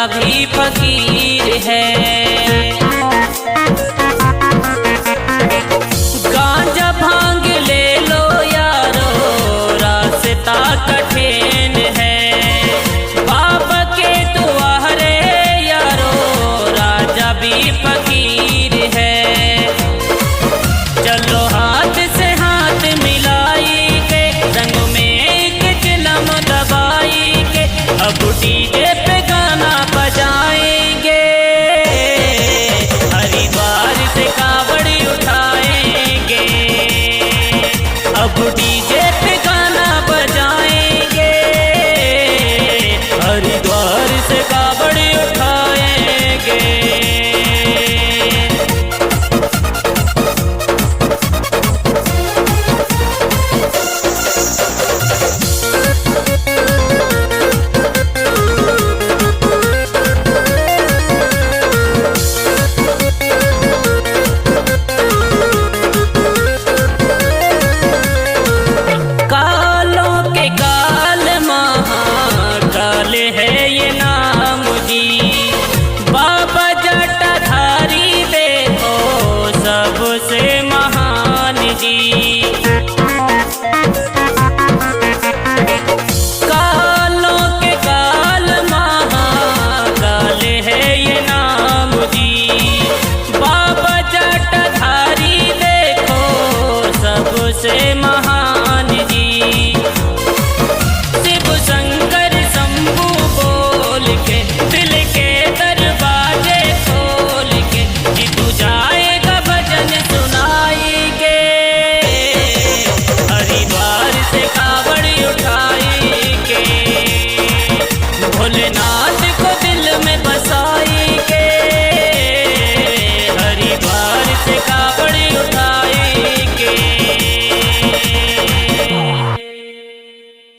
भी फकीर है। गांजा भांग ले लो यारो, रास्ता कठिन है। बाबा के दुआरे यारो, राजा भी फकीर है। चलो हाथ से हाथ मिलाई के, संग में एक चिलम दबाई के, अब डीजे पे गाना बजाएंगे। हरिद्वार से कावड़ उठाएंगे, अब डीजे पे गाना बजाएंगे। हरिद्वार से कावड़ उठाएंगे। सबसे महान जी, कालों के काल महाकाल है ये नाम जी। बाबा जटाधारी देखो सबसे महान